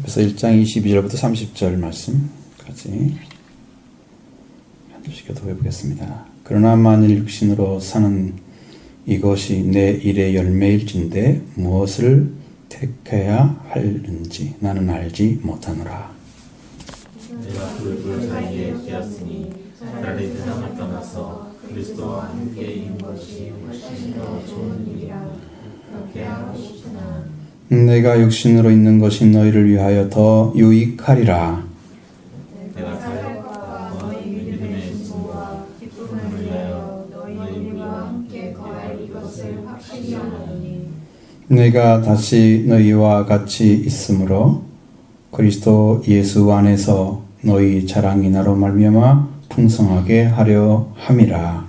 그래서 1장 22절부터 30절 말씀까지 한 절씩 더 해보겠습니다. 그러나 만일 육신으로 사는 이것이 내 일의 열매일진데 무엇을 택해야 하는지 나는 알지 못하노라. 내가 불 사이에 끼었으니 차라리 세상을 떠나서 그리스도와 함께 있는 것이 훨씬 더 좋은 일이라 그렇게 하고 싶으나 내가 육신으로 있는 것이 너희를 위하여 더 유익하리라. 내가 살과 너희 믿음의 진과 기쁨을 위하여 너희와 함께 거할 이것을 확실히 아노니 내가 다시 너희와 같이 있으므로 그리스도 예수 안에서 너희 자랑이 나로 말미암아 풍성하게 하려 함이라.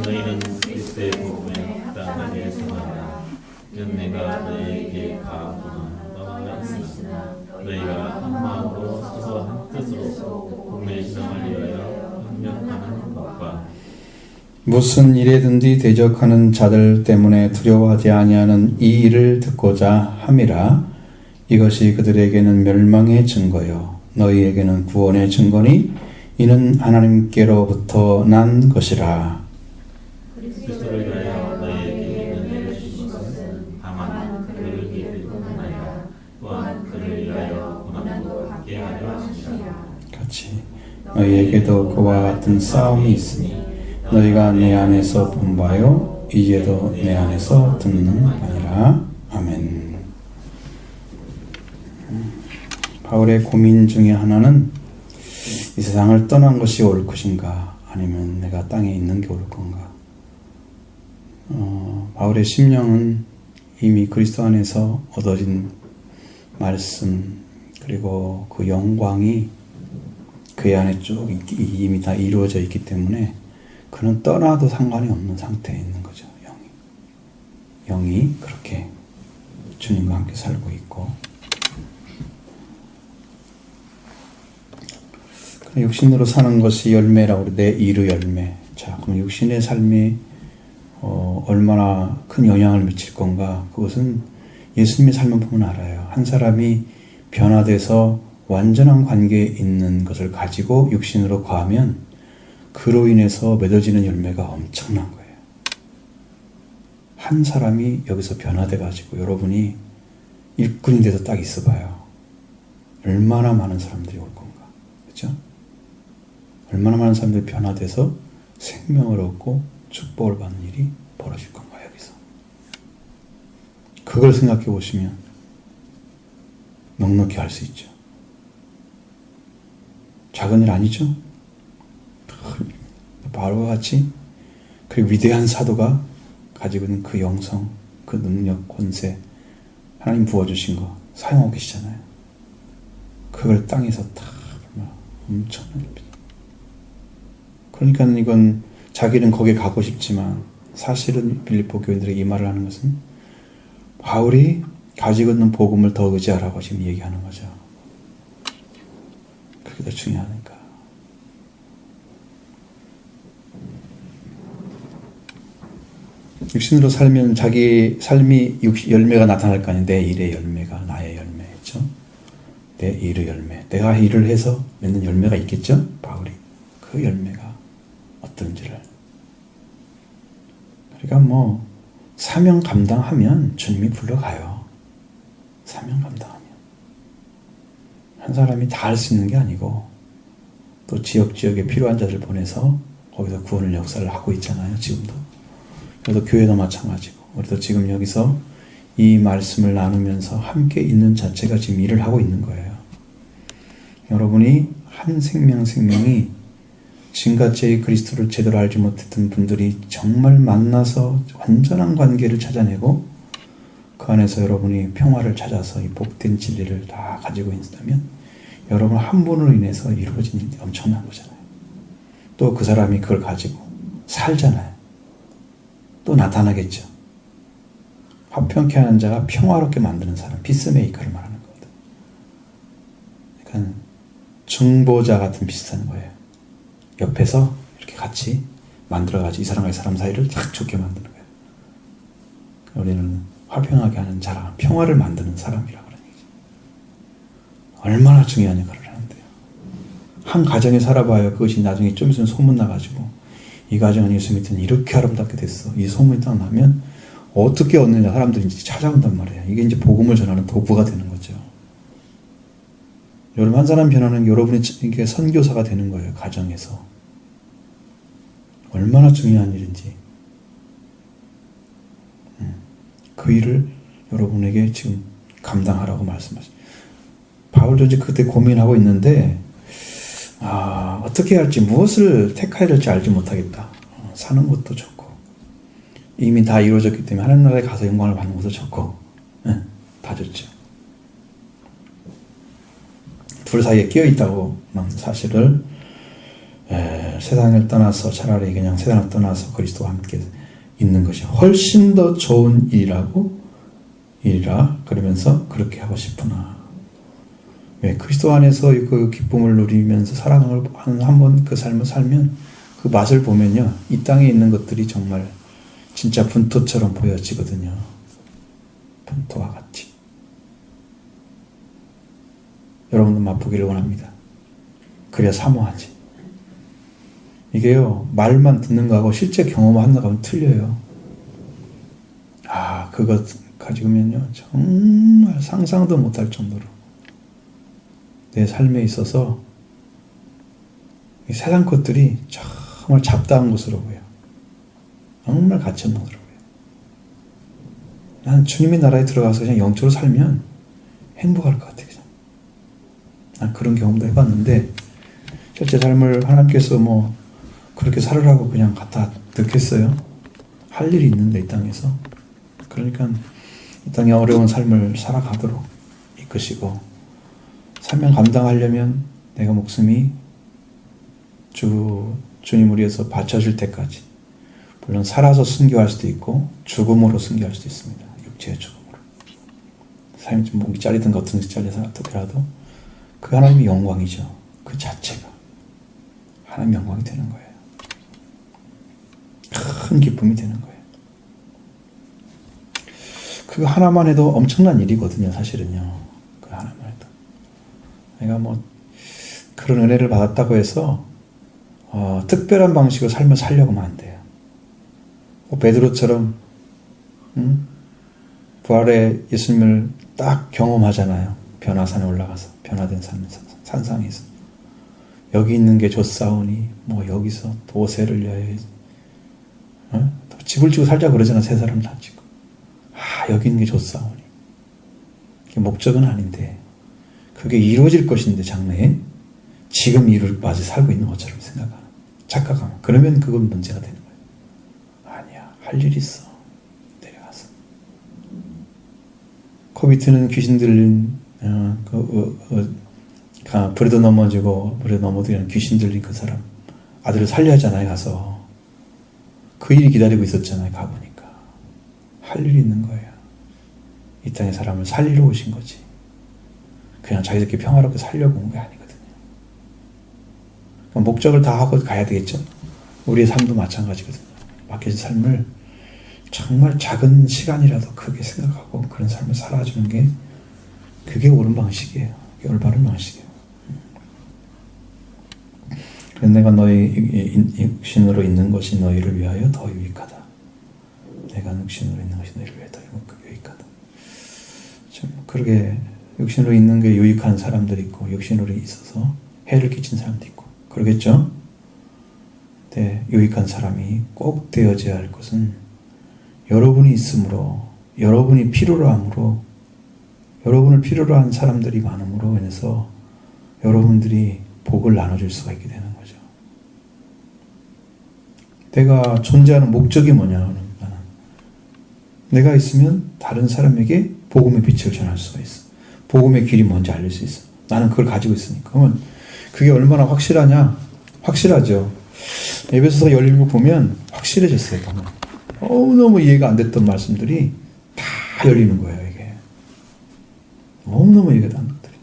너희는 그리스도의 복음에 합당하게 생활하라. 이는 내가 너희에게 가하고는 떠나지 않으나 너희가 한 마음으로 서서 한 뜻으로 복음의 신앙을 위하여 협력하는 것과 무슨 일에든지 대적하는 자들 때문에 두려워하지 아니하는 이 일을 듣고자 함이라. 이것이 그들에게는 멸망의 증거요 너희에게는 구원의 증거니 이는 하나님께로부터 난 것이라. 그리스도를 위하여 너희에게 은혜를 주신 것은 다만 그를 위해 뿐 아니라 또한 그를 위하여 고난도 받게 하려 하시니라. 같이 너희에게도 그와 같은 싸움이 있으니 너희가 내 안에서 본 바요 이제도 내 안에서 듣는 바니라. 아멘. 바울의 고민 중에 하나는 이 세상을 떠난 것이 옳을 것인가 아니면 내가 땅에 있는 게 옳을 건가. 바울의 심령은 이미 그리스도 안에서 얻어진 말씀 그리고 그 영광이 그의 안에 쭉 이미 다 이루어져 있기 때문에 그는 떠나도 상관이 없는 상태에 있는 거죠. 영이 그렇게 주님과 함께 살고 있고 육신으로 사는 것이 열매라고 내 일의 열매. 자, 그럼 육신의 삶이 얼마나 큰 영향을 미칠 건가? 그것은 예수님의 삶을 보면 알아요. 한 사람이 변화돼서 완전한 관계에 있는 것을 가지고 육신으로 거하면 그로 인해서 맺어지는 열매가 엄청난 거예요. 한 사람이 여기서 변화돼가지고 여러분이 일꾼이 돼서 딱 있어봐요. 얼마나 많은 사람들이 올 건가. 그렇죠? 얼마나 많은 사람들이 변화돼서 생명을 얻고 축복을 받는 일이 벌어질 건가 여기서. 그걸 생각해 보시면 넉넉히 할 수 있죠. 작은 일 아니죠? 바울과 같이 그 위대한 사도가 가지고 있는 그 영성, 그 능력, 권세 하나님 부어주신 거 사용하고 계시잖아요. 그걸 땅에서 다 엄청난 일입니다. 그러니까 이건 자기는 거기에 가고 싶지만 사실은 빌립보 교인들에게 이 말을 하는 것은 바울이 가지고 있는 복음을 더 의지하라고 지금 얘기하는 거죠. 그게 더 중요하니까. 육신으로 살면 자기 삶이 열매가 나타날 거 아니에요. 내 일의 열매가 나의 열매죠. 내 일의 열매. 내가 일을 해서 맺는 열매가 있겠죠. 바울이 그 열매가 어떤지를. 그러니까 사명 감당하면 주님이 불러가요. 사명 감당하면. 한 사람이 다 할 수 있는 게 아니고 또 지역에 필요한 자들 보내서 거기서 구원의 역사를 하고 있잖아요. 지금도. 그래서 교회도 마찬가지고 우리도 지금 여기서 이 말씀을 나누면서 함께 있는 자체가 지금 일을 하고 있는 거예요. 여러분이 한 생명이 지금까지 그리스도를 제대로 알지 못했던 분들이 정말 만나서 완전한 관계를 찾아내고 그 안에서 여러분이 평화를 찾아서 이 복된 진리를 다 가지고 있다면 여러분 한 분으로 인해서 이루어진 일이 엄청난 거잖아요. 또 그 사람이 그걸 가지고 살잖아요. 또 나타나겠죠. 화평케 하는 자가 평화롭게 만드는 사람, 피스메이커를 말하는 겁니다. 그러니까 중보자 같은 비슷한 거예요. 옆에서 이렇게 같이 만들어가지고 이 사람과 이 사람 사이를 딱 좋게 만드는 거예요. 우리는 화평하게 하는 자랑, 평화를 만드는 사람이라고 그러는 얘기죠. 얼마나 중요한 역할을 하는데요. 한 가정에 살아봐야 그것이 나중에 좀 있으면 소문나가지고 이 가정은 예수 믿더니 이렇게 아름답게 됐어. 이 소문이 딱 나면 어떻게 얻느냐 사람들이 이제 찾아온단 말이에요. 이게 이제 복음을 전하는 도구가 되는 거죠. 여러분 한 사람 변화는 여러분이 이게 선교사가 되는 거예요. 가정에서. 얼마나 중요한 일인지. 그 일을 여러분에게 지금 감당하라고 말씀하시죠. 바울도 이제 그때 고민하고 있는데 어떻게 할지 무엇을 택해야 될지 알지 못하겠다. 사는 것도 좋고 이미 다 이루어졌기 때문에 하나님 나라에 가서 영광을 받는 것도 좋고 다 좋죠. 둘 사이에 끼어있다고 사실을 세상을 떠나서 차라리 그냥 세상을 떠나서 그리스도와 함께 있는 것이 훨씬 더 좋은 일이라 그러면서 그렇게 하고 싶구나. 왜 그리스도 안에서 그 기쁨을 누리면서 사랑을 한번 그 삶을 살면 그 맛을 보면요 이 땅에 있는 것들이 정말 진짜 분토처럼 보여지거든요. 분토와 같이. 여러분도 맛보기를 원합니다. 그래야 사모하지. 이게요 말만 듣는 거하고 실제 경험하는 거하고는 틀려요. 그것 가지고면요 정말 상상도 못할 정도로 내 삶에 있어서 이 세상 것들이 정말 잡다한 것으로 보여. 정말 가치 없는 것으로 보여. 난 주님의 나라에 들어가서 그냥 영적으로 살면 행복할 것 같아. 그냥. 난 그런 경험도 해봤는데 실제 삶을 하나님께서 그렇게 살으라고 그냥 갖다 넣겠어요? 할 일이 있는데 이 땅에서. 그러니까 이 땅에 어려운 삶을 살아가도록 이끄시고 사명 감당하려면 내가 목숨이 주님을 위해서 바쳐질 때까지 물론 살아서 순교할 수도 있고 죽음으로 순교할 수도 있습니다. 육체의 죽음으로. 삶이 좀 목이 잘리든 어떤 식 잘려서 어떻게라도 그 하나님의 영광이죠. 그 자체가 하나님의 영광이 되는 거예요. 큰 기쁨이 되는 거예요. 그거 하나만 해도 엄청난 일이거든요. 사실은요. 그 하나만 해도. 내가 그런 은혜를 받았다고 해서 특별한 방식으로 삶을 살려고 하면 안 돼요. 베드로처럼 부활의 예수님을 딱 경험하잖아요. 변화산에 올라가서 변화된 산상에서 여기 있는 게 좋사오니 여기서 도세를 위하여 집을 지고 살자 그러잖아. 세 사람 다 지고 여기 있는 게 좋사오니 그게 목적은 아닌데 그게 이루어질 것인데 장래에 지금 이룰 바지 살고 있는 것처럼 착각하면 그러면 그건 문제가 되는 거예요. 아니야 할 일 있어. 내려가서 코비트는 귀신 들린 불에도 넘어지고 불에 넘어지는 귀신 들린 그 사람 아들을 살려야잖아요. 가서 그 일이 기다리고 있었잖아요. 가보니까 할 일이 있는 거예요. 이 땅의 사람을 살리러 오신 거지. 그냥 자기들끼리 평화롭게 살려고 온 게 아니거든요. 목적을 다 하고 가야 되겠죠. 우리의 삶도 마찬가지거든요. 맡겨진 삶을 정말 작은 시간이라도 크게 생각하고 그런 삶을 살아주는 게 그게 옳은 방식이에요. 그게 올바른 방식이에요. 그래서 내가 너희 육신으로 있는 것이 너희를 위하여 더 유익하다. 내가 육신으로 있는 것이 너희를 위하여 더 유익하다. 좀 그러게 육신으로 있는 게 유익한 사람들이 있고 육신으로 있어서 해를 끼친 사람도 있고 그러겠죠? 근데 유익한 사람이 꼭 되어져야 할 것은 여러분이 있으므로 여러분이 필요로 함으로 여러분을 필요로 한 사람들이 많음으로 인해서 여러분들이 복을 나눠줄 수가 있게 되는 거죠. 내가 존재하는 목적이 뭐냐는 나는 내가 있으면 다른 사람에게 복음의 빛을 전할 수가 있어. 복음의 길이 뭔지 알릴 수 있어. 나는 그걸 가지고 있으니까. 그러면 그게 얼마나 확실하냐? 확실하죠. 에베소서 17국 보면 확실해졌어요. 너무너무 이해가 안 됐던 말씀들이 다 열리는 거예요. 이게 너무너무 이해가 안 됐더니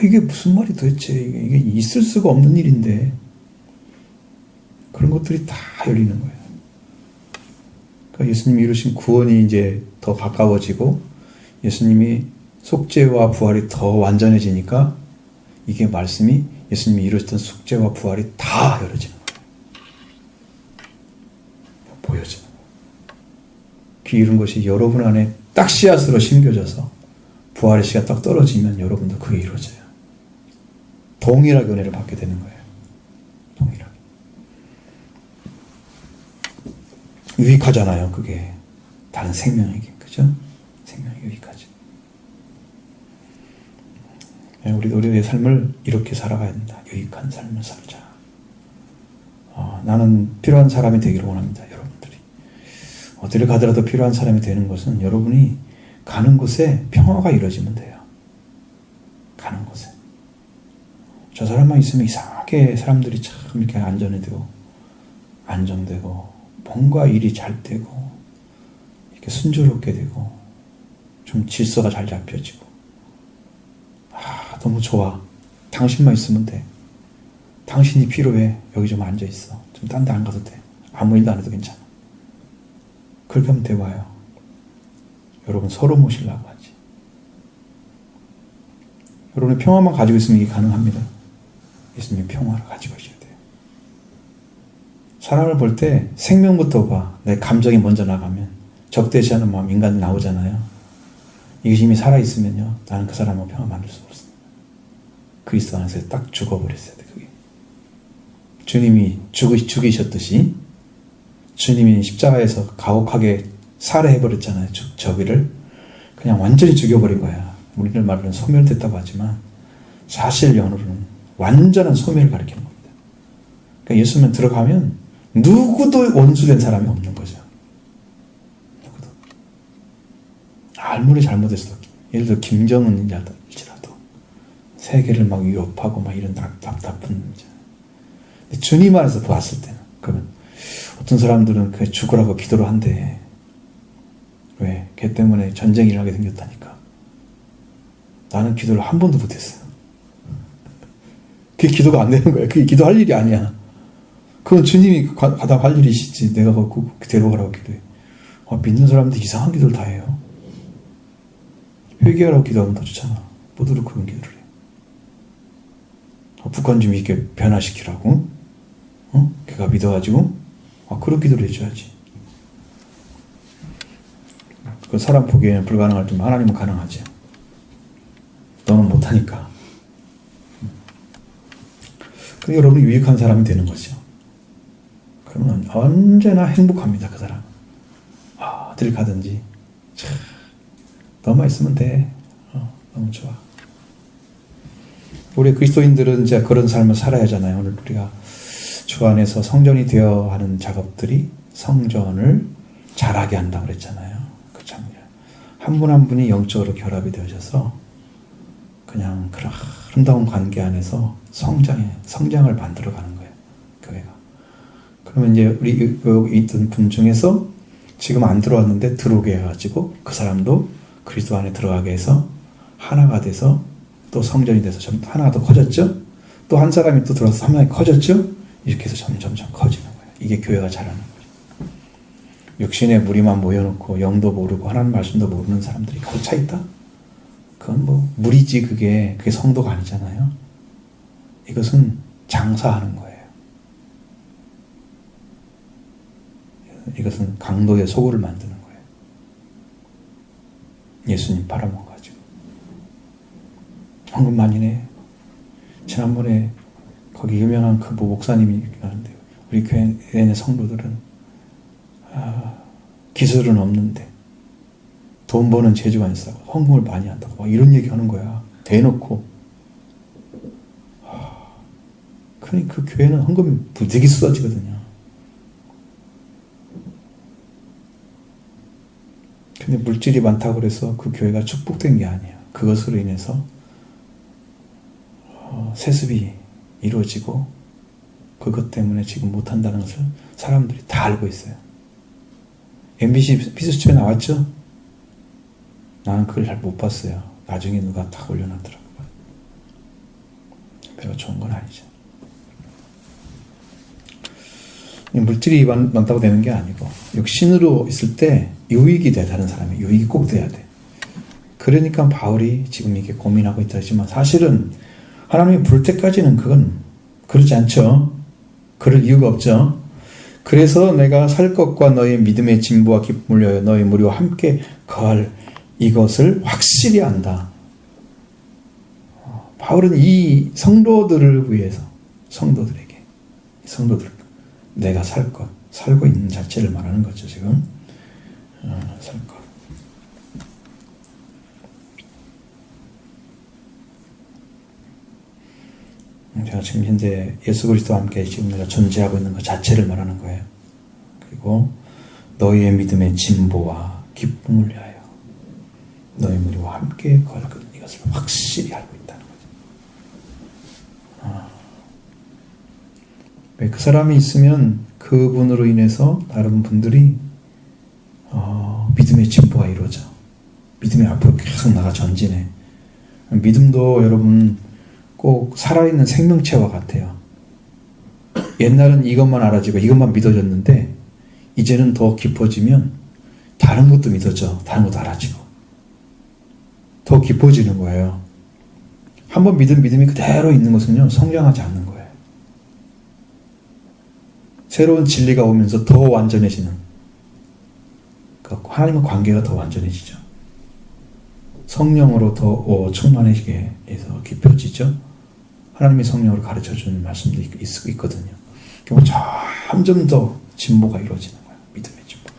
이게 무슨 말이 도대체 이게 있을 수가 없는 일인데 그런 것들이 다 열리는 거예요. 그러니까 예수님이 이루신 구원이 이제 더 가까워지고 예수님이 속죄와 부활이 더 완전해지니까 이게 말씀이 예수님이 이루셨던 속죄와 부활이 다 열어지는 거예요. 보여지는 거예요. 그 이룬 것이 여러분 안에 딱 씨앗으로 심겨져서 부활의 씨가 딱 떨어지면 여러분도 그게 이루어져요. 동일하게 은혜를 받게 되는 거예요. 동일하게. 유익하잖아요. 그게 다른 생명에게. 그죠? 생명이 유익하죠. 우리의 삶을 이렇게 살아가야 된다. 유익한 삶을 살자. 나는 필요한 사람이 되기를 원합니다. 여러분들이. 어디를 가더라도 필요한 사람이 되는 것은 여러분이 가는 곳에 평화가 이루어지면 돼요. 가는 곳에. 저 사람만 있으면 이상하게 사람들이 참 이렇게 안전되고 뭔가 일이 잘 되고 이렇게 순조롭게 되고 좀 질서가 잘 잡혀지고 너무 좋아. 당신만 있으면 돼. 당신이 필요해. 여기 좀 앉아있어. 좀 딴 데 안 가도 돼. 아무 일도 안 해도 괜찮아. 그렇게 하면 돼봐요. 여러분 서로 모시려고 하지. 여러분의 평화만 가지고 있으면 이게 가능합니다. 예수님의 평화를 가지고 있어야 돼요. 사람을 볼 때 생명부터 봐. 내 감정이 먼저 나가면 적대시하는 마음 인간이 나오잖아요. 이게 이미 살아있으면요. 나는 그 사람하고 평화 만들 수 없어요. 그리스도 안에서 딱 죽어버렸어야 돼. 그게. 주님이 죽이셨듯이 주님이 십자가에서 가혹하게 살해해버렸잖아요. 저기를 그냥 완전히 죽여버린 거야. 우리들 말로는 소멸됐다고 하지만 사실 영어로는 완전한 소멸을 가리키는 겁니다. 그러니까 예수님 들어가면 누구도 원수된 사람이 없는 거죠. 누구도. 아무리 잘못했어도 예를 들어 김정은일지라도 세계를 막 위협하고 막 이런 나쁜 문제. 주님 안에서 봤을 때는 그러면 어떤 사람들은 그 죽으라고 기도를 한대. 왜? 걔 때문에 전쟁이 일어나게 생겼다니까. 나는 기도를 한 번도 못했어요. 그게 기도가 안 되는 거야. 그게 기도할 일이 아니야. 그건 주님이 가다 할 일이시지. 내가 갖고 데려가라고 기도해. 믿는 사람들 이상한 기도를 다 해요. 회개하라고 기도하면 더 좋잖아. 모두를 그런 기도를 해. 북한 좀 이렇게 변화시키라고. 걔가 믿어가지고 그런 기도를 해줘야지. 그 사람 보기에는 불가능하지만 하나님은 가능하지. 너는 못하니까. 그럼 여러분이 유익한 사람이 되는 거죠. 그러면 언제나 행복합니다. 그 사람. 어딜 가든지 참, 너만 있으면 돼. 너무 좋아. 우리 그리스도인들은 이제 그런 삶을 살아야 하잖아요. 오늘 우리가 주 안에서 성전이 되어 하는 작업들이 성전을 잘하게 한다고 그랬잖아요. 그 참 한 분 한 분이 영적으로 결합이 되어져서 그냥 그런 아름다운 관계 안에서 성장을 만들어가는 거예요. 교회가. 그러면 이제 우리 여기 있던 분 중에서 지금 안 들어왔는데 들어오게 해가지고 그 사람도 그리스도 안에 들어가게 해서 하나가 돼서 또 성전이 돼서 하나가 더 커졌죠. 또 한 사람이 또 들어와서 한 명이 커졌죠. 이렇게 해서 점점 커지는 거예요. 이게 교회가 잘하는 거죠. 육신의 무리만 모여놓고 영도 모르고 하나님 말씀도 모르는 사람들이 거기 차 있다? 그건 뭐 무리지. 그게 성도가 아니잖아요. 이것은 장사하는 거예요. 이것은 강도의 소굴을 만드는 거예요. 예수님 팔아먹어가지고. 황금만이네. 지난번에 거기 유명한 그 목사님이 하는데 우리 교회의 성도들은 기술은 없는데 돈 버는 재주가 있어서 헌금을 많이 한다고 막 이런 얘기 하는 거야. 대놓고. 그러니까 그 교회는 헌금이 되게 쏟아지거든요. 근데 물질이 많다고 그래서 그 교회가 축복된 게 아니에요. 그것으로 인해서 세습이 이루어지고 그것 때문에 지금 못한다는 것을 사람들이 다 알고 있어요. MBC 피스초에 나왔죠? 나는 그걸 잘 못 봤어요. 나중에 누가 다 올려놨더라고요. 별로 좋은 건 아니죠. 물질이 많다고 되는 게 아니고 육신으로 있을 때 유익이 돼. 다른 사람이 유익이 꼭 돼야 돼. 그러니까 바울이 지금 이렇게 고민하고 있다 하지만 사실은 하나님이 부를 때까지는 그건 그렇지 않죠. 그럴 이유가 없죠. 그래서 내가 살 것과 너의 믿음의 진보와 기쁨을 위하여 너의 무리와 함께 거할 이것을 확실히 안다. 바울은 이 성도들을 위해서 성도들에게 내가 살 것, 살고 있는 자체를 말하는 거죠. 지금 살 것. 제가 지금 현재 예수 그리스도와 함께 지금 내가 존재하고 있는 것 자체를 말하는 거예요. 그리고 너희의 믿음의 진보와 기쁨을 위하여 너희 무리와 함께 거할 것, 이것을 확실히 알고 있다는 거죠. 그 사람이 있으면 그분으로 인해서 다른 분들이 믿음의 진보가 이루어져. 믿음이 앞으로 계속 나가 전진해. 믿음도 여러분 꼭 살아있는 생명체와 같아요. 옛날은 이것만 알아지고 이것만 믿어졌는데 이제는 더 깊어지면 다른 것도 믿어져. 다른 것도 알아지고 더 깊어지는 거예요. 한번 믿은 믿음이 그대로 있는 것은요, 성장하지 않는 거예요. 새로운 진리가 오면서 더 완전해지는, 하나님과 관계가 더 완전해지죠. 성령으로 더 충만해지게 해서 깊어지죠. 하나님의 성령으로 가르쳐주는 말씀도 있거든요. 그러면 점점 더 진보가 이루어지는 거예요. 믿음의 진보.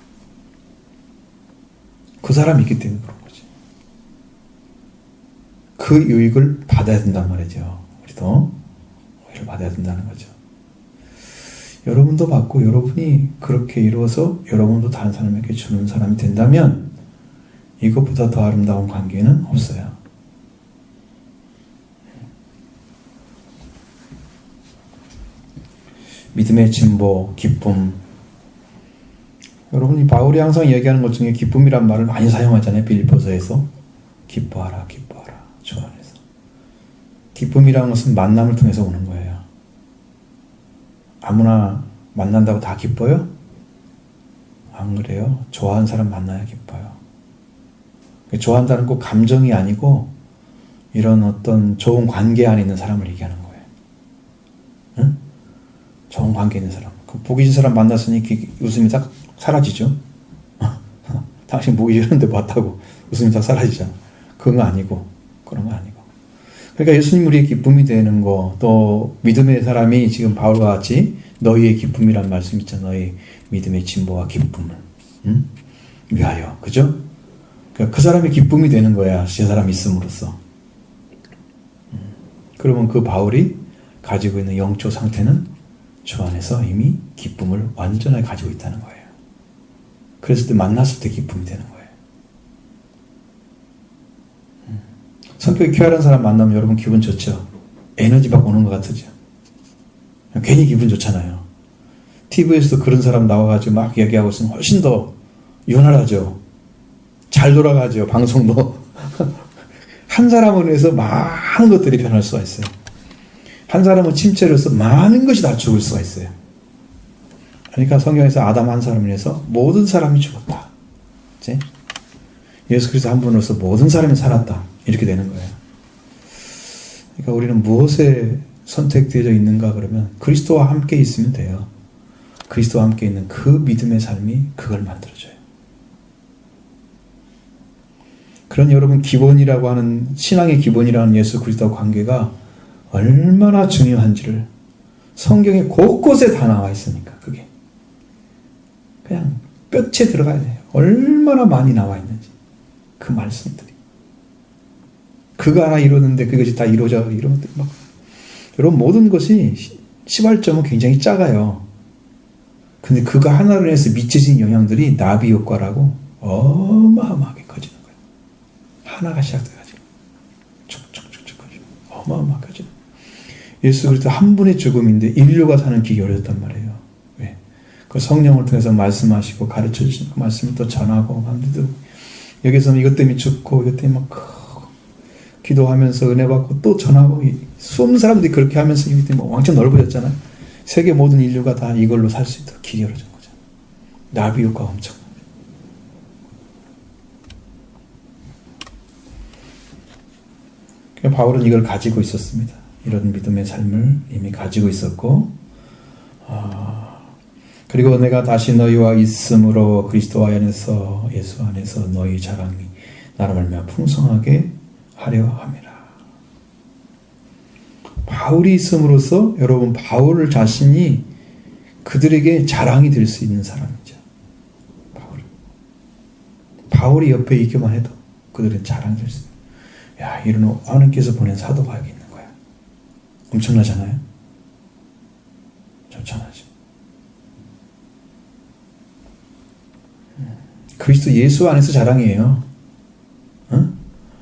그 사람이 있기 때문에 그런 거지. 그 유익을 받아야 된단 말이죠. 우리도 유익을 받아야 된다는 거죠. 여러분도 받고 여러분이 그렇게 이루어서 여러분도 다른 사람에게 주는 사람이 된다면 이것보다 더 아름다운 관계는 없어요. 믿음의 진보, 기쁨. 여러분이 바울이 항상 얘기하는 것 중에 기쁨이란 말을 많이 사용하잖아요. 빌립보서에서. 기뻐하라, 기뻐하라. 주 안에서. 기쁨이라는 것은 만남을 통해서 오는 거예요. 아무나 만난다고 다 기뻐요? 안 그래요. 좋아하는 사람 만나야 기뻐요. 좋아한다는 꼭 감정이 아니고 이런 어떤 좋은 관계 안에 있는 사람을 얘기하는 거예요. 응? 좋은 관계 있는 사람. 그 보기 싫은 사람 만났으니 웃음이 딱 사라지죠. 당신 보기 싫은데 봤다고 웃음이 딱 사라지잖아. 그런 거 아니고, 그런 거 아니고. 그러니까 예수님 우리의 기쁨이 되는 거, 또 믿음의 사람이 지금 바울과 같이 너희의 기쁨이란 말씀 있잖아. 너희 믿음의 진보와 기쁨을 위하여. 그죠? 그러니까 그 사람의 기쁨이 되는 거야. 제 사람이 있음으로써. 그러면 그 바울이 가지고 있는 영적 상태는 주 안에서 이미 기쁨을 완전하게 가지고 있다는 거예요. 그랬을 때 만났을 때 기쁨이 되는 거예요. 성격이 쾌활한 사람 만나면 여러분 기분 좋죠? 에너지 막 오는 것 같으죠? 괜히 기분 좋잖아요. TV에서도 그런 사람 나와가지고 막 얘기하고 있으면 훨씬 더 유연하죠. 잘 돌아가죠. 방송도. 한 사람을 위해서 많은 것들이 변할 수가 있어요. 한 사람은 침체로서 많은 것이 다 죽을 수가 있어요. 그러니까 성경에서 아담 한 사람을 위해서 모든 사람이 죽었다. 그치? 예수 그리스도 한 분으로서 모든 사람이 살았다. 이렇게 되는 거예요. 그러니까 우리는 무엇에 선택되어 있는가 그러면 그리스도와 함께 있으면 돼요. 그리스도와 함께 있는 그 믿음의 삶이 그걸 만들어줘요. 그런 여러분 기본이라고 하는 신앙의 기본이라는 예수 그리스도와 관계가 얼마나 중요한지를 성경에 곳곳에 다 나와 있으니까 그게 그냥 뼈째 들어가야 돼요. 얼마나 많이 나와 있는지 그 말씀들이 그가 하나 이루는데 그것이 다 이루어져 이런 것들 막 여러분 모든 것이 시발점은 굉장히 작아요. 근데 그가 하나로 해서 미쳐진 영향들이 나비 효과라고 어마어마하게 커지는 거예요. 하나가 시작돼가지고 쭉쭉쭉쭉 커지고 어마어마하게 커지는 예수 그리스도 한 분의 죽음인데 인류가 사는 길이 어려웠단 말이에요. 왜? 그 성령을 통해서 말씀하시고 가르쳐 주신 그 말씀을 또 전하고 하는데도 여기서는 이것 때문에 죽고 이것 때문에 막 기도하면서 은혜 받고 또 전하고 수없는 사람들이 그렇게 하면서 이것 때문에 왕창 넓어졌잖아요. 세계 모든 인류가 다 이걸로 살 수 있도록 길이 열어진 거죠. 나비 효과가 엄청납니다. 바울은 이걸 가지고 있었습니다. 이런 믿음의 삶을 이미 가지고 있었고, 그리고 내가 다시 너희와 있으므로 그리스도 안에서 예수 안에서 너희 자랑이 나로 말미암아 풍성하게 하려 함이라. 바울이 있음으로써 여러분 바울 자신이 그들에게 자랑이 될 수 있는 사람이죠. 바울이 옆에 있기만 해도 그들은 자랑이 될 수 있는. 야, 이런 하나님께서 보낸 사도가 여기 있는 거야. 엄청나잖아요. 엄청나죠. 그리스도 예수 안에서 자랑이에요.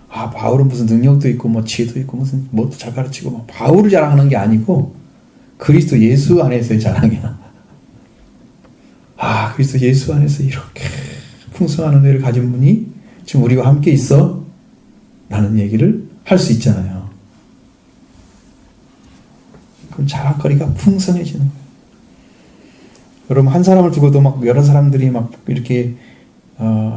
바울은 무슨 능력도 있고 뭐 지혜도 있고 무슨 뭣도 잘 가르치고 막 바울을 자랑하는 게 아니고 그리스도 예수 안에서의 자랑이야. 그리스도 예수 안에서 이렇게 풍성한 은혜를 가진 분이 지금 우리와 함께 있어 라는 얘기를 할 수 있잖아요. 그럼 자랑거리가 풍성해지는 거예요. 여러분 한 사람을 두고도 막 여러 사람들이 막 이렇게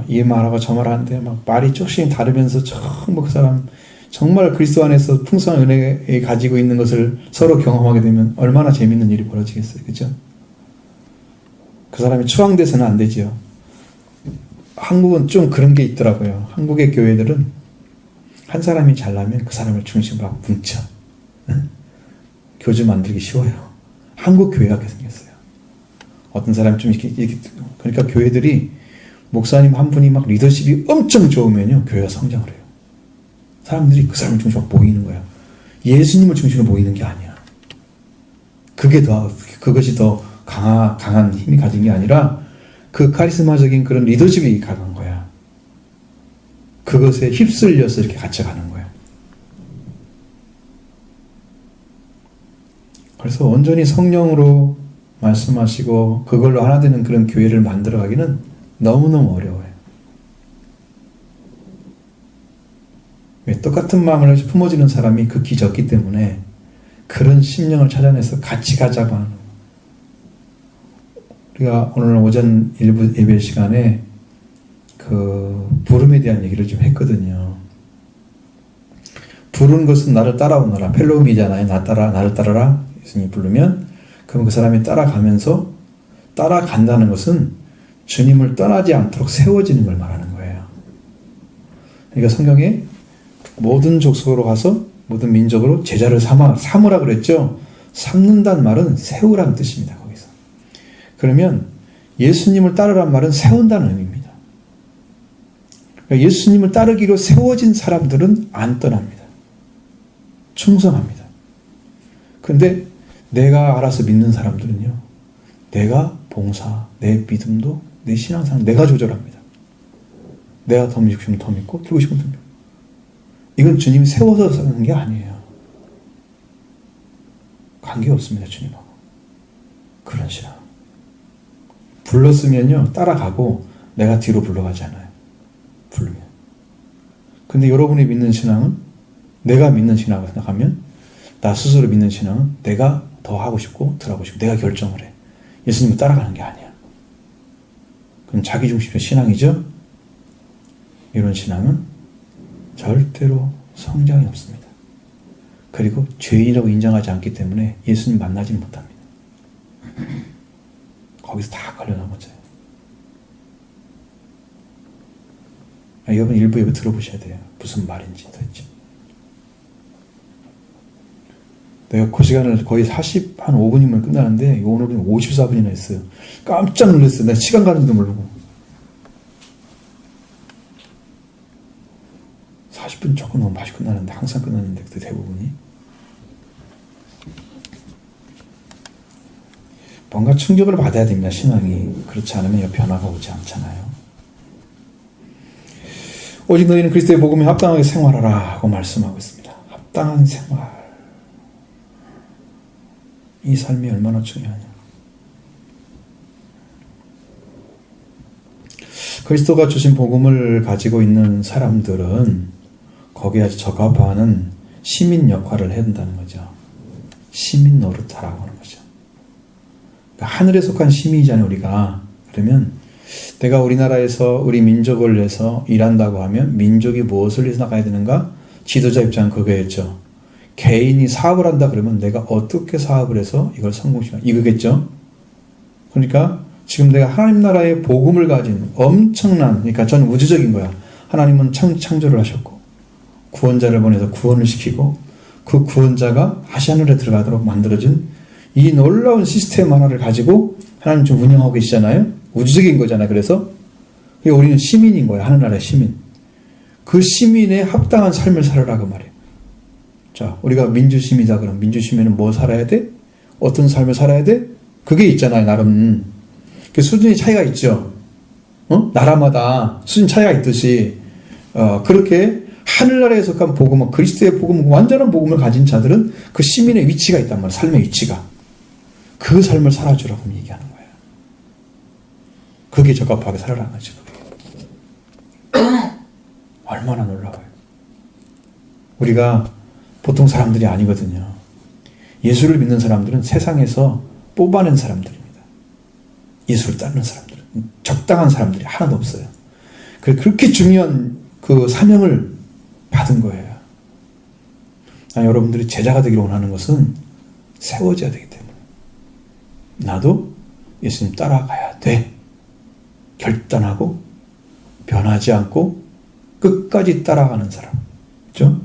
이 말하고 저 말하는데 막 말이 조금씩 다르면서 전부 그 사람 정말 그리스도 안에서 풍성한 은혜에 가지고 있는 것을 서로 경험하게 되면 얼마나 재밌는 일이 벌어지겠어요. 그죠? 그 사람이 추앙돼서는 안 되지요. 한국은 좀 그런 게 있더라고요. 한국의 교회들은 한 사람이 잘나면 그 사람을 중심으로 하고 뭉쳐. 교주 만들기 쉬워요. 한국 교회가 그렇게 생겼어요. 어떤 사람이 좀 이렇게 그러니까 교회들이 목사님 한 분이 막 리더십이 엄청 좋으면요 교회가 성장을 해요. 사람들이 그 사람을 중심으로 모이는 거야. 예수님을 중심으로 모이는 게 아니야. 그것이 더 강한 힘이 가진 게 아니라 그 카리스마적인 그런 리더십이 강한 거야. 그것에 휩쓸려서 이렇게 같이 가는 거야. 그래서 온전히 성령으로 말씀하시고 그걸로 하나 되는 그런 교회를 만들어가기는 너무너무 어려워요. 왜? 똑같은 마음을 품어지는 사람이 극히 적기 때문에 그런 심령을 찾아내서 같이 가자고 하는 거예요. 우리가 오늘 오전 일부 예배 시간에 그 부름에 대한 얘기를 좀 했거든요. 부른 것은 나를 따라오너라. 펠로미잖아요. 나를 따라라. 예수님이 부르면 그럼 그 사람이 따라가면서 따라간다는 것은 주님을 떠나지 않도록 세워지는 걸 말하는 거예요. 그러니까 성경에 모든 족속으로 가서 모든 민족으로 제자를 삼으라 그랬죠. 삼는다는 말은 세우라는 뜻입니다. 거기서. 그러면 예수님을 따르란 말은 세운다는 의미입니다. 그러니까 예수님을 따르기로 세워진 사람들은 안 떠납니다. 충성합니다. 그런데 내가 알아서 믿는 사람들은요. 내가 봉사, 내 믿음도, 내 신앙생활 내가 조절합니다. 내가 더 믿고 싶으면 더 믿고 들고 싶으면 더 믿고. 이건 주님이 세워서 사는 게 아니에요. 관계없습니다. 주님하고. 그런 신앙. 불렀으면요. 따라가고 내가 뒤로 불러가지 않아요. 부르면. 근데 여러분이 믿는 신앙은 내가 믿는 신앙을 생각하면 나 스스로 믿는 신앙은 내가 더 하고 싶고 덜 하고 싶고 내가 결정을 해. 예수님을 따라가는 게 아니야. 그럼 자기중심의 신앙이죠? 이런 신앙은 절대로 성장이 없습니다. 그리고 죄인이라고 인정하지 않기 때문에 예수님 만나지 못합니다. 거기서 다 걸려 넘어져요. 여러분 일부 예배 들어보셔야 돼요. 무슨 말인지 도대체. 내가 그 시간을 거의 한 5분이면 끝나는데 오늘은 54분이나 했어요. 깜짝 놀랐어요. 내가 시간 가는 줄도 모르고. 40분 조금 너무 맛이 끝나는데 항상 끝나는데 그때 대부분이. 뭔가 충격을 받아야 됩니다. 신앙이. 그렇지 않으면 변화가 오지 않잖아요. 오직 너희는 그리스도의 복음에 합당하게 생활하라 하고 말씀하고 있습니다. 합당한 생활. 이 삶이 얼마나 중요하냐. 그리스도가 주신 복음을 가지고 있는 사람들은 거기에 적합하는 시민 역할을 해야 된다는 거죠. 시민 노릇하라고 하는 거죠. 그러니까 하늘에 속한 시민이잖아요, 우리가. 그러면 내가 우리나라에서 우리 민족을 위해서 일한다고 하면 민족이 무엇을 위해서 나가야 되는가? 지도자 입장은 그거였죠. 개인이 사업을 한다 그러면 내가 어떻게 사업을 해서 이걸 성공시키나 이거겠죠. 그러니까 지금 내가 하나님 나라의 복음을 가진 엄청난, 그러니까 저는 우주적인 거야. 하나님은 창조를 하셨고 구원자를 보내서 구원을 시키고 그 구원자가 하늘에 들어가도록 만들어진 이 놀라운 시스템 하나를 가지고 하나님 좀 운영하고 계시잖아요. 우주적인 거잖아요. 그래서 우리는 시민인 거야. 하늘나라의 시민. 그 시민에 합당한 삶을 살아라고 말이에요. 자, 우리가 민주시민이다 그러면 민주시민은 뭐 살아야 돼? 어떤 삶을 살아야 돼? 그게 있잖아요. 나름 그 수준이 차이가 있죠. 나라마다 수준 차이가 있듯이 그렇게 하늘나라에 속한 복음은 그리스도의 복음, 완전한 복음을 가진 자들은 그 시민의 위치가 있단 말이에요. 삶의 위치가. 그 삶을 살아주라고 얘기하는 거예요. 그게 적합하게 살아라는 거죠. 얼마나 놀라워요. 우리가 보통 사람들이 아니거든요. 예수를 믿는 사람들은 세상에서 뽑아낸 사람들입니다. 예수를 따르는 사람들은. 적당한 사람들이 하나도 없어요. 그렇게 중요한 그 사명을 받은 거예요. 여러분들이 제자가 되기를 원하는 것은 세워져야 되기 때문에. 나도 예수님 따라가야 돼. 결단하고 변하지 않고 끝까지 따라가는 사람. 그렇죠?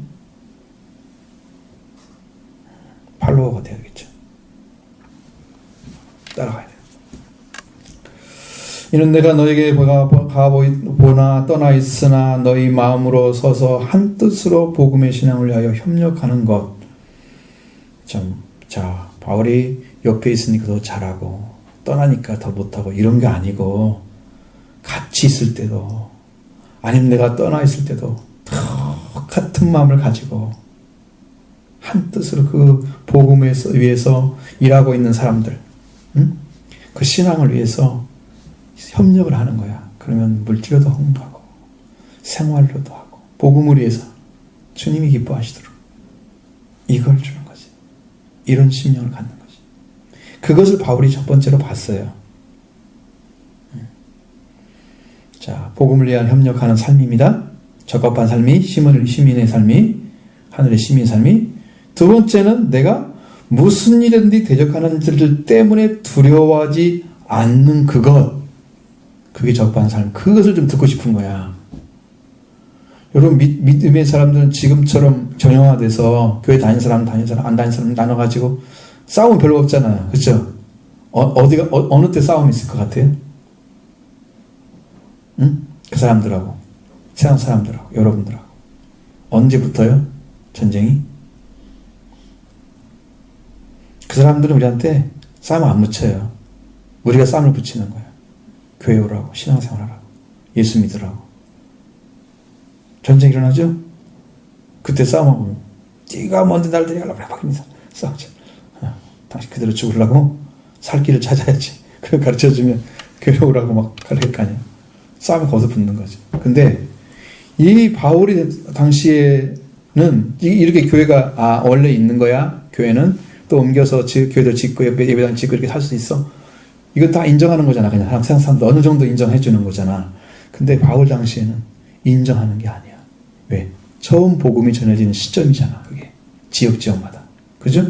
팔로워가 되야겠죠. 따라가야 돼요. 이는 내가 너에게 가보나 떠나 있으나 너희 마음으로 서서 한 뜻으로 복음의 신앙을 위하여 협력하는 것. 자, 바울이 옆에 있으니까 더 잘하고 떠나니까 더 못하고 이런 게 아니고 같이 있을 때도 아니면 내가 떠나 있을 때도 똑같은 마음을 가지고 한 뜻으로 그 복음에 위해서 일하고 있는 사람들, 그 신앙을 위해서 협력을 하는 거야. 그러면 물질로도 홍보하고 생활로도 하고 복음을 위해서 주님이 기뻐하시도록 이걸 주는 거지. 이런 심령을 갖는 거지. 그것을 바울이 첫 번째로 봤어요. 자, 복음을 위한 협력하는 삶입니다. 적합한 삶이, 시민의 삶이, 하늘의 시민의 삶이. 두 번째는 내가 무슨 일이든지 대적하는 자들 때문에 두려워하지 않는 그것. 그게 적합한 삶. 그것을 좀 듣고 싶은 거야. 여러분, 믿음의 사람들은 지금처럼 정형화돼서 교회 다니는 사람, 안 다니는 사람 나눠가지고 싸움 별로 없잖아요. 그렇죠? 어느 때 싸움이 있을 것 같아요? 응? 그 사람들하고, 세상 사람들하고, 여러분들하고. 언제부터요? 전쟁이? 그 사람들은 우리한테 싸움 안 붙여요. 우리가 싸움을 붙이는 거예요. 교회 오라고, 신앙생활하라고, 예수 믿으라고. 전쟁 일어나죠? 그때 싸움하고, 네가 먼저 날 데려가려고 바뀝니다. 싸우죠. 당신 그대로 죽으려고 살 길을 찾아야지. 그걸 가르쳐주면 교회 오라고 막 가르칠 거 아니에요. 싸움이 거기서 붙는 거죠. 근데 이 바울이 당시에는 이렇게 교회가 원래 있는 거야. 교회는 또 옮겨서 교회도 짓고 예배당 짓고 이렇게 살 수 있어. 이거 다 인정하는 거잖아. 그냥 세상 사람들 어느 정도 인정해 주는 거잖아. 근데 바울 당시에는 인정하는 게 아니야. 왜? 처음 복음이 전해지는 시점이잖아. 그게 지역마다. 그죠?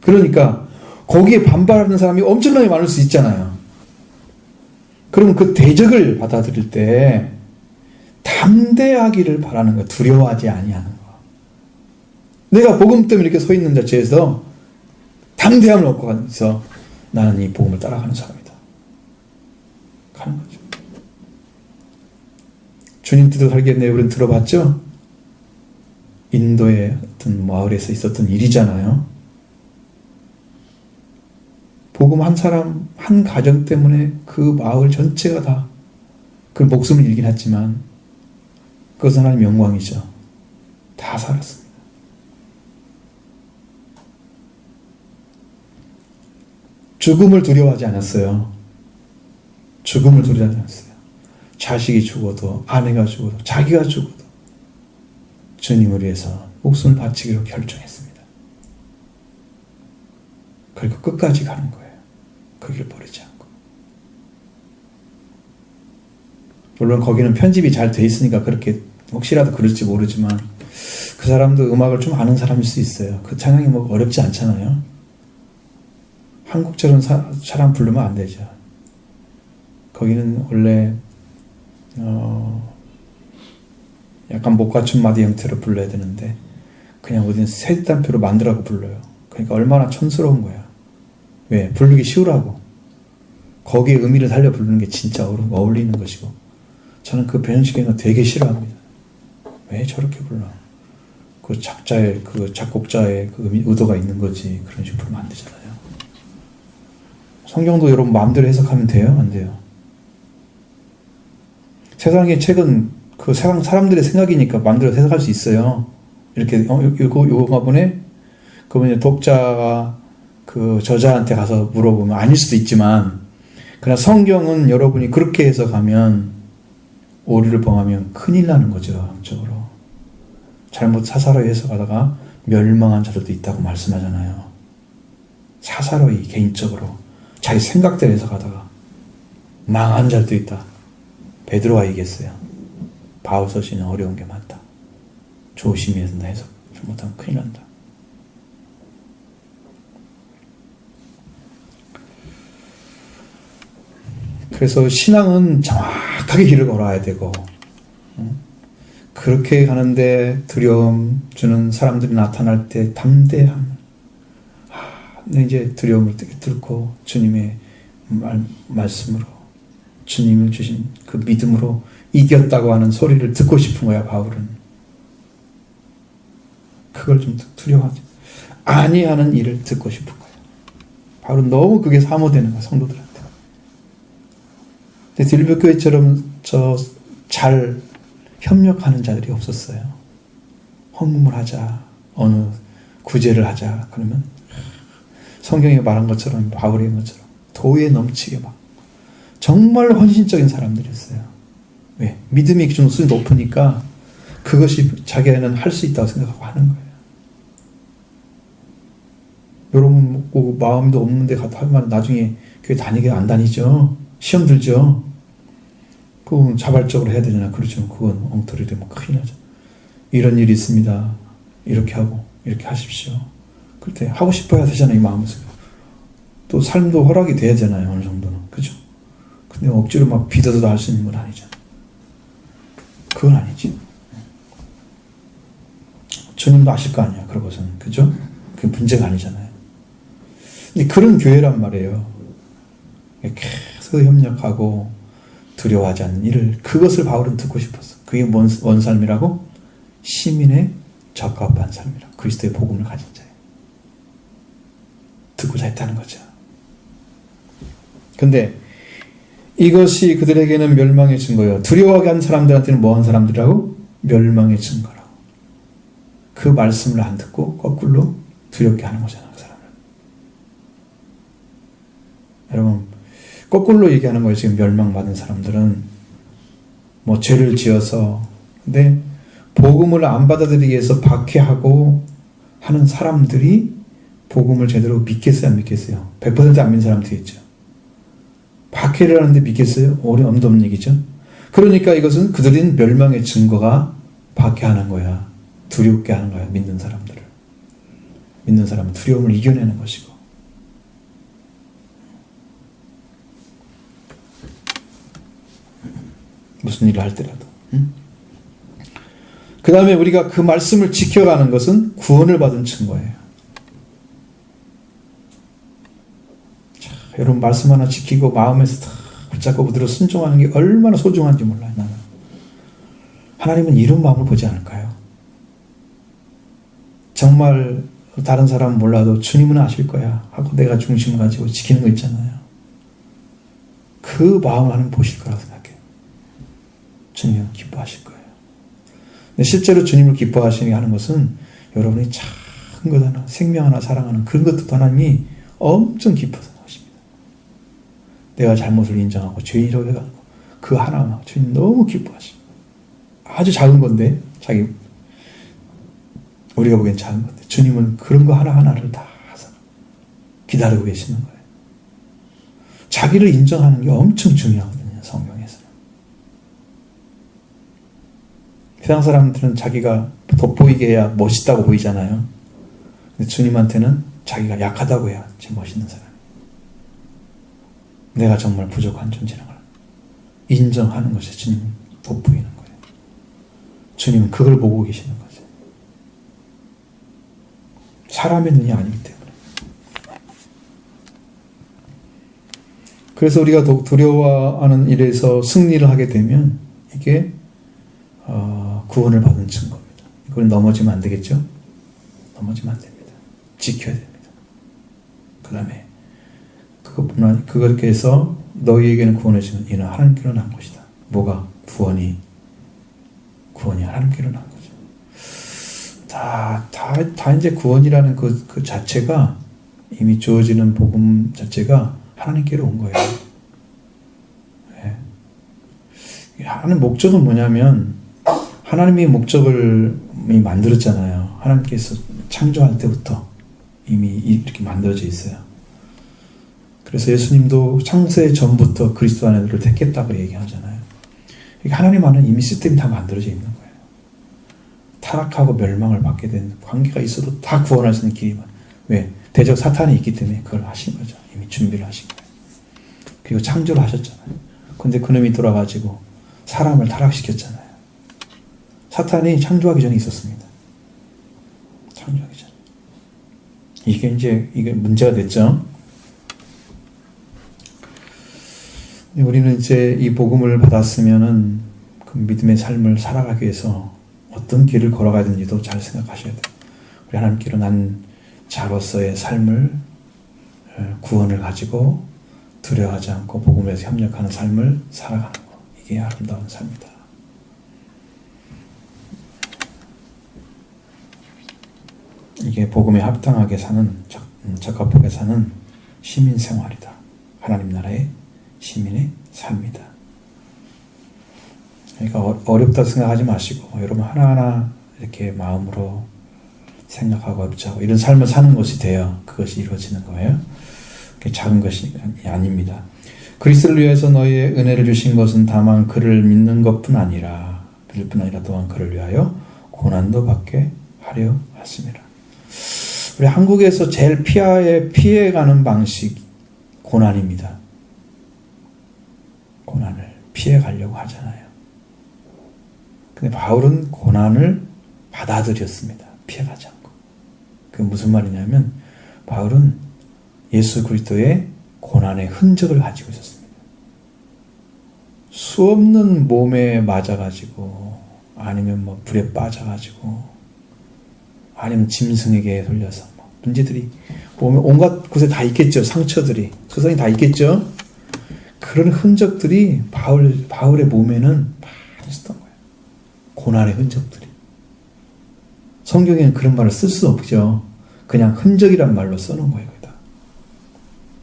그러니까 거기에 반발하는 사람이 엄청나게 많을 수 있잖아요. 그러면 그 대적을 받아들일 때 담대하기를 바라는 거야. 두려워하지 아니하는 거. 내가 복음 때문에 이렇게 서 있는 자체에서 담대함을 얻고 가서 나는 이 복음을 따라가는 사람이다. 가는 거죠. 주님 뜻대로 살겠네. 우리는 들어봤죠? 인도의 어떤 마을에서 있었던 일이잖아요. 복음 한 사람, 한 가정 때문에 그 마을 전체가 다 그 목숨을 잃긴 했지만 그것은 하나님의 영광이죠. 다 살았습니다. 죽음을 두려워하지 않았어요. 죽음을 두려워하지 않았어요. 자식이 죽어도, 아내가 죽어도, 자기가 죽어도 주님을 위해서 목숨을 바치기로 결정했습니다. 그리고 끝까지 가는 거예요. 그를 버리지 않고. 물론 거기는 편집이 잘 돼 있으니까 그렇게 혹시라도 그럴지 모르지만 그 사람도 음악을 좀 아는 사람일 수 있어요. 그 찬양이 뭐 어렵지 않잖아요. 한국처럼 사람 부르면 안 되죠. 거기는 원래 약간 못 갖춘 마디 형태로 불러야 되는데 그냥 어딘 셋단표로 만들라고 불러요. 그러니까 얼마나 촌스러운 거야. 왜? 부르기 쉬우라고. 거기에 의미를 살려 부르는 게 진짜 어울리는 것이고, 저는 그 변형시키는 거 되게 싫어합니다. 왜 저렇게 불러? 그 작자의, 그 작곡자의 그 의도가 있는 거지. 그런 식으로 부르면 안 되잖아요. 성경도 여러분 마음대로 해석하면 돼요? 안 돼요? 세상의 책은 그 세상 사람들의 생각이니까 마음대로 해석할 수 있어요. 이렇게 요거가 보네? 그러면 독자가 그 저자한테 가서 물어보면 아닐 수도 있지만, 그러나 성경은 여러분이 그렇게 해석하면 오류를 범하면 큰일 나는 거죠. 영적으로. 잘못 사사로이 해석하다가 멸망한 자들도 있다고 말씀하잖아요. 사사로이 개인적으로 자기 생각대로 해석하다가 망한 자들도 있다. 베드로가 얘기했어요. 바울서신은 어려운 게 많다. 조심해야 된다. 해석 잘못하면 큰일 난다. 그래서 신앙은 정확하게 길을 걸어야 되고, 그렇게 가는데 두려움 주는 사람들이 나타날 때 담대함, 이제 두려움을 뚫고 주님의 말씀으로, 주님을 주신 그 믿음으로 이겼다고 하는 소리를 듣고 싶은 거야. 바울은 그걸 좀 두려워하지 아니하는 일을 듣고 싶은 거야. 바울은 너무 그게 사모되는 거야, 성도들한테. 빌립보 교회처럼 잘 협력하는 자들이 없었어요. 헌금을 하자, 어느 구제를 하자, 그러면 성경에 말한 것처럼, 바울의 것처럼 도에 넘치게 막 정말 헌신적인 사람들이었어요. 왜? 믿음의 기준이 높으니까 그것이 자기는 할 수 있다고 생각하고 하는 거예요. 여러분 뭐 마음도 없는데 하면 나중에 교회 다니게 안 다니죠. 시험 들죠. 그건 자발적으로 해야 되잖아. 그렇죠. 그건 엉터리 되면 큰일 나죠. 이런 일이 있습니다. 이렇게 하고 이렇게 하십시오. 그때 하고 싶어야 되잖아요. 이 마음에서. 또 삶도 허락이 돼야 되잖아요. 어느 정도는. 그죠? 근데 억지로 막 비더도 할 수 있는 건 아니죠. 그건 아니지. 주님도 아실 거 아니야. 그러고서는. 그죠? 그게 문제가 아니잖아요. 근데 그런 교회란 말이에요. 계속 협력하고 두려워하지 않는 일을, 그것을 바울은 듣고 싶었어. 그게 뭔 삶이라고? 시민의 적합한 삶이라. 그리스도의 복음을 가진 자예요. 듣고자 했다는 거죠. 근데 이것이 그들에게는 멸망의 증거예요. 두려워하게 한 사람들한테는 뭐한 사람들이라고? 멸망의 증거라고. 그 말씀을 안 듣고 거꾸로 두렵게 하는 거잖아, 그 사람을. 여러분, 거꾸로 얘기하는 거예요. 지금 멸망받은 사람들은 뭐 죄를 지어서, 근데 복음을 안 받아들이기 위해서 박해하고 하는 사람들이 복음을 제대로 믿겠어요, 안 믿겠어요? 100% 안 믿는 사람 되겠죠. 박해를 하는데 믿겠어요? 어림도 없는 얘기죠. 그러니까 이것은 그들인 멸망의 증거가 박해하는 거야. 두렵게 하는 거야, 믿는 사람들을. 믿는 사람은 두려움을 이겨내는 것이고. 무슨 일을 할 때라도. 그 다음에 우리가 그 말씀을 지켜가는 것은 구원을 받은 증거예요. 자, 여러분 말씀 하나 지키고 마음에서 다 붙잡고 그대로 순종하는 게 얼마나 소중한지 몰라요. 나는. 하나님은 이런 마음을 보지 않을까요? 정말 다른 사람은 몰라도 주님은 아실 거야 하고 내가 중심 가지고 지키는 거 있잖아요. 그 마음을 하나님 보실 거라고 생각해요. 주님은 기뻐하실 거예요. 근데 실제로 주님을 기뻐하시게 하는 것은 여러분이 작은 것 하나, 생명 하나 사랑하는 그런 것도 하나님이 엄청 기뻐서 하십니다. 내가 잘못을 인정하고 죄인이라고 해가지고 그 하나만 주님 너무 기뻐하십니다. 아주 작은 건데, 우리가 보기엔 작은 건데 주님은 그런 거 하나하나를 다 기다리고 계시는 거예요. 자기를 인정하는 게 엄청 중요하거든요, 성경에서는. 세상 사람들은 자기가 돋보이게 해야 멋있다고 보이잖아요. 근데 주님한테는 자기가 약하다고 해야 제일 멋있는 사람. 내가 정말 부족한 존재라는 걸 인정하는 것이 주님 돋보이는 거예요. 주님은 그걸 보고 계시는 거죠. 사람의 눈이 아니기 때문에. 그래서 우리가 두려워하는 일에서 승리를 하게 되면 이게 구원을 받은 증거입니다. 이걸 넘어지면 안 되겠죠? 넘어지면 안 됩니다. 지켜야 됩니다. 그 다음에 그렇게 해서 너희에게는 구원을 주면 이는 하나님께로 난 것이다. 뭐가? 구원이 하나님께로 난 거죠. 다 이제 구원이라는 그 자체가 이미 주어지는 복음 자체가 하나님께로 온 거예요. 네. 하나님 목적은 뭐냐면 하나님이 목적을 만들었잖아요. 하나님께서 창조할 때부터 이미 이렇게 만들어져 있어요. 그래서 예수님도 창세 전부터 그리스도 안에를 택했다고 얘기하잖아요. 하나님 안에 이미 시스템이 다 만들어져 있는 거예요. 타락하고 멸망을 받게 된 관계가 있어도 다 구원할 수 있는 길이만. 왜? 대적 사탄이 있기 때문에 그걸 하신 거죠. 이미 준비를 하신 거예요. 그리고 창조를 하셨잖아요. 근데 그놈이 돌아가지고 사람을 타락시켰잖아요. 사탄이 창조하기 전에 있었습니다. 창조하기 전에. 이게 문제가 됐죠. 우리는 이제 이 복음을 받았으면은 그 믿음의 삶을 살아가기 위해서 어떤 길을 걸어가야 되는지도 잘 생각하셔야 돼요. 우리 하나님께로 난 자로서의 삶을 구원을 가지고 두려워하지 않고 복음에서 협력하는 삶을 살아가는 거. 이게 아름다운 삶이다. 이게 복음에 합당하게 사는 적합하게 사는 시민 생활이다. 하나님 나라의 시민의 삶이다. 그러니까 어렵다 생각하지 마시고 여러분 하나하나 이렇게 마음으로 생각하고 합치하고 이런 삶을 사는 것이 돼야 그것이 이루어지는 거예요. 작은 것이 아닙니다. 그리스도를 위해서 너희의 은혜를 주신 것은 다만 그를 믿는 것뿐 아니라 또한 그를 위하여 고난도 받게 하려 하심이라. 우리 한국에서 제일 피해가는 방식 고난입니다. 고난을 피해가려고 하잖아요. 근데 바울은 고난을 받아들였습니다. 피해가지 않고. 그게 무슨 말이냐면 바울은 예수 그리스도의 고난의 흔적을 가지고 있었습니다. 수없는 몸에 맞아가지고 아니면 뭐 불에 빠져가지고 아니면 짐승에게 돌려서 문제들이 몸에 온갖 곳에 다 있겠죠. 상처들이 소상이 다 있겠죠. 그런 흔적들이 바울의 몸에는 많이 있었던 거예요. 고난의 흔적들이. 성경에는 그런 말을 쓸 수 없죠. 그냥 흔적이란 말로 써놓은 거예요. 거기다.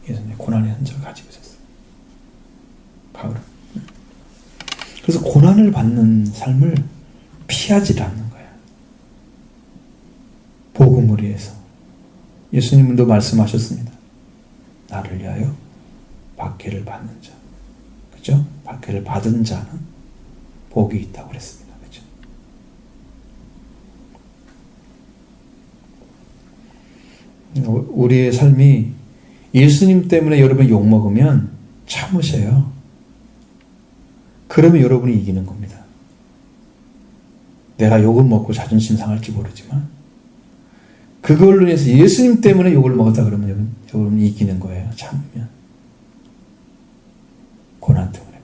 예수님의 고난의 흔적을 가지고 있었어요. 바울은. 그래서 고난을 받는 삶을 피하지 않는 거예요. 복음을 위해서. 예수님도 말씀하셨습니다. 나를 위하여 박해를 받는 자. 그죠? 박해를 받은 자는 복이 있다고 그랬습니다. 그죠? 우리의 삶이 예수님 때문에 여러분 욕먹으면 참으세요. 그러면 여러분이 이기는 겁니다. 내가 욕을 먹고 자존심 상할지 모르지만 그걸로 인해서 예수님 때문에 욕을 먹었다 그러면 여러분이 이기는 거예요. 참으면. 고난 때문에.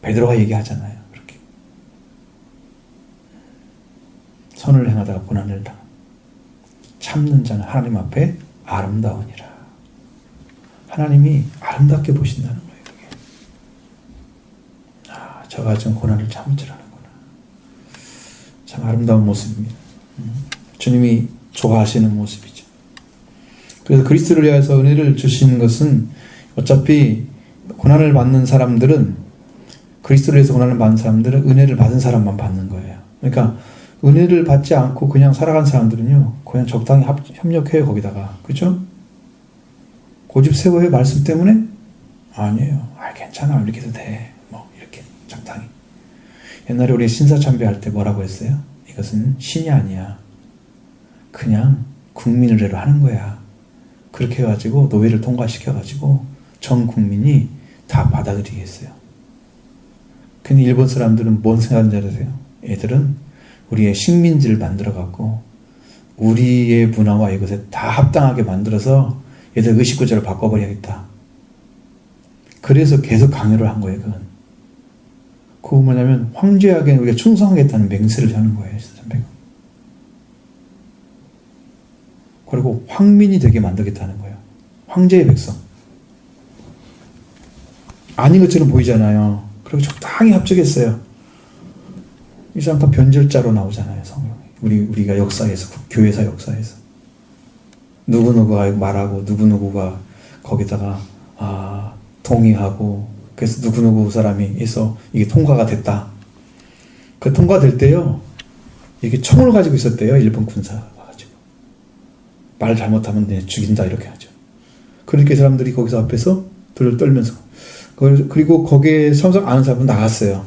베드로가 얘기하잖아요. 그렇게. 선을 행하다가 고난을 당한. 참는 자는 하나님 앞에 아름다우니라. 하나님이 아름답게 보신다는 거예요. 그게. 저 같은 고난을 참을 줄 아는구나. 참 아름다운 모습입니다. 주님이 좋아하시는 모습이죠. 그래서 그리스도를 위해서 은혜를 주시는 것은 어차피 고난을 받는 사람들은 그리스도를 위해서 고난을 받는 사람들은 은혜를 받은 사람만 받는 거예요. 그러니까 은혜를 받지 않고 그냥 살아간 사람들은요, 그냥 적당히 협력해요, 거기다가. 그죠? 고집 세워요, 말씀 때문에? 아니에요. 괜찮아, 이렇게 해도 돼. 뭐, 이렇게, 적당히. 옛날에 우리 신사참배할 때 뭐라고 했어요? 이것은 신이 아니야. 그냥 국민의례로 하는 거야. 그렇게 해가지고 노회를 통과시켜가지고 전 국민이 다 받아들이게 했어요. 근데 일본 사람들은 뭔 생각인지 아세요? 애들은 우리의 식민지를 만들어갖고 우리의 문화와 이것에 다 합당하게 만들어서 얘들 의식구조를 바꿔버려야겠다. 그래서 계속 강요를 한 거예요. 그건 뭐냐면 황제에게 우리가 충성하겠다는 맹세를 하는 거예요. 그리고 황민이 되게 만들겠다는 거예요. 황제의 백성. 아닌 것처럼 보이잖아요. 그리고 적당히 합적했어요. 이 사람 다 변절자로 나오잖아요. 성경에. 우리가 역사에서, 교회사 역사에서. 누구누구가 말하고, 누구누구가 거기다가, 동의하고, 그래서 누구누구 사람이 해서 이게 통과가 됐다. 그 통과될 때요, 이렇게 총을 가지고 있었대요. 일본 군사가 가지고. 말 잘못하면 내 죽인다, 이렇게 하죠. 그렇게 사람들이 거기서 앞에서 돌을 떨면서. 그리고 거기에 성성 아는 사람은 나갔어요.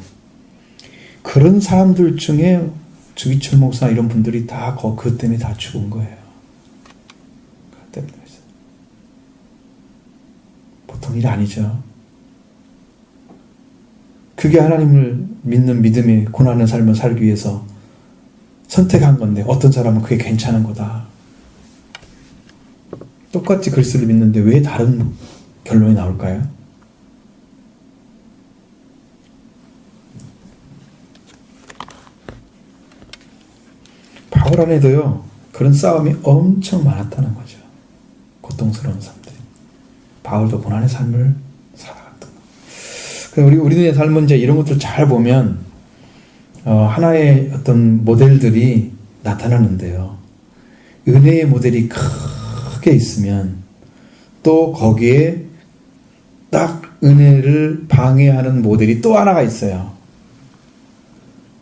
그런 사람들 중에 주기철 목사 이런 분들이 다 그것 때문에 다 죽은 거예요. 그것 때문에. 보통 일이 아니죠. 그게 하나님을 믿는 믿음의 고난의 삶을 살기 위해서 선택한 건데 어떤 사람은 그게 괜찮은 거다. 똑같이 그리스도를 믿는데 왜 다른 결론이 나올까요? 바울 안에도요, 그런 싸움이 엄청 많았다는 거죠. 고통스러운 삶들이. 바울도 고난의 삶을 살아갔던 거. 우리의 삶은 이제 이런 것들 잘 보면, 하나의 어떤 모델들이 나타나는데요. 은혜의 모델이 크게 있으면, 또 거기에 딱 은혜를 방해하는 모델이 또 하나가 있어요.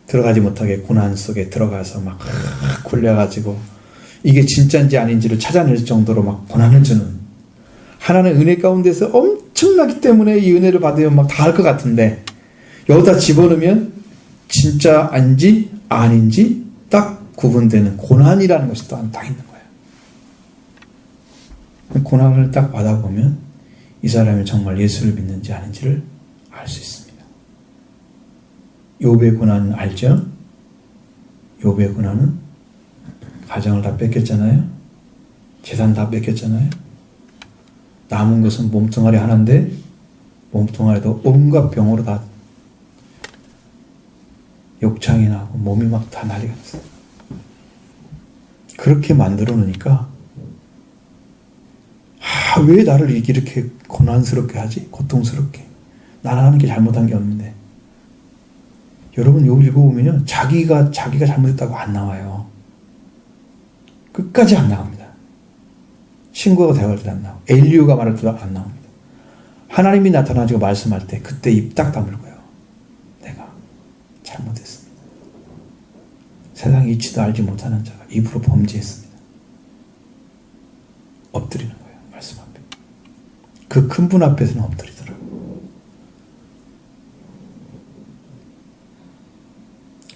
들어가지 못하게 고난 속에 들어가서 막 굴려가지고 이게 진짜인지 아닌지를 찾아낼 정도로 막 고난을 주는, 하나는 은혜 가운데서 엄청나기 때문에 이 은혜를 받으면 막 다 할 것 같은데 여기다 집어넣으면 진짜인지 아닌지 딱 구분되는 고난이라는 것이 또 딱 있는 거예요. 고난을 딱 받아보면 이 사람이 정말 예수를 믿는지 아닌지를 알 수 있습니다. 욥의 고난 알죠? 욥의 고난은 가정을 다 뺏겼잖아요. 재산 다 뺏겼잖아요. 남은 것은 몸뚱아리 하나인데 몸뚱아리도 온갖 병으로 다 욕창이 나고 몸이 막 다 난리가 났어요. 그렇게 만들어 놓으니까 왜 나를 이렇게 고난스럽게 하지? 고통스럽게. 나는 하는 게 잘못한 게 없는데. 여러분 욥 읽어보면요, 자기가 잘못했다고 안 나와요. 끝까지 안 나옵니다. 신구가 대화할 때도 안 나오고 엘리후가 말할 때도 안 나옵니다. 하나님이 나타나지고 말씀할 때 그때 입 딱 다물고요. 내가 잘못했습니다. 세상에 이치도 알지 못하는 자가 입으로 범죄했습니다. 엎드리는 거예요. 말씀 앞에. 그 큰 분 앞에서는 엎드리더라고요.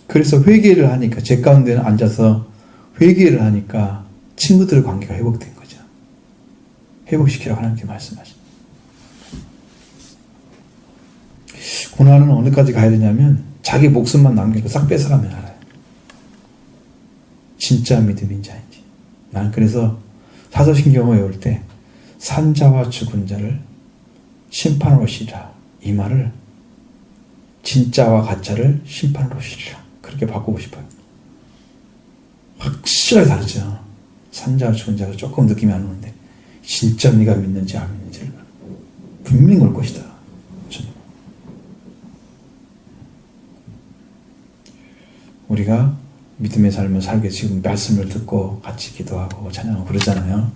그래서 회개를 하니까, 제 가운데는 앉아서 회개를 하니까 친구들 관계가 회복된 거죠. 회복시키라고 하나님께 말씀하십니다. 고난은 어느까지 가야 되냐면 자기 목숨만 남기고 싹 뺏어가면 알아요. 진짜 믿음인지 아닌지. 난 그래서 사도신경을 외울 때 산자와 죽은 자를 심판으로 오시리라, 이 말을 진짜와 가짜를 심판으로 오시리라, 그렇게 바꾸고 싶어요. 확실하게 다르죠. 산자와 죽은 자가 조금 느낌이 안 오는데 진짜 네가 믿는지 안 믿는지를 분명히 올 것이다. 우리가 믿음의 삶을 살게 지금 말씀을 듣고 같이 기도하고 찬양하고 그러잖아요.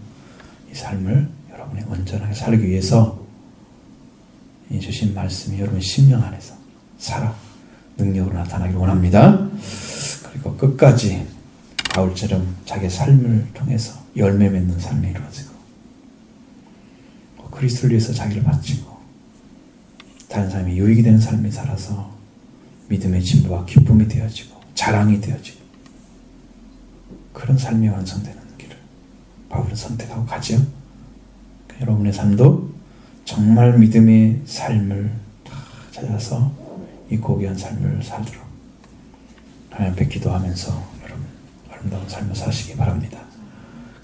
이 삶을 여러분이 온전하게 살기 위해서 이 주신 말씀이 여러분 심령 안에서 살아 능력으로 나타나기를 원합니다. 그리고 끝까지 바울처럼 자기의 삶을 통해서 열매 맺는 삶이 이루어지고 그리스도를 위해서 자기를 바치고 다른 사람이 유익이 되는 삶을 살아서 믿음의 진보와 기쁨이 되어지고 자랑이 되어지고 그런 삶이 완성되는 길을 바울은 선택하고 가죠. 여러분의 삶도 정말 믿음의 삶을 다 찾아서 이 고귀한 삶을 살도록 하나님 앞에 기도하면서 여러분 아름다운 삶을 사시기 바랍니다.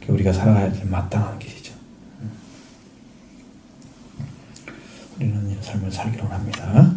우리가 살아가야 될 마땅한 길이죠. 우리는 이 삶을 살기로 합니다.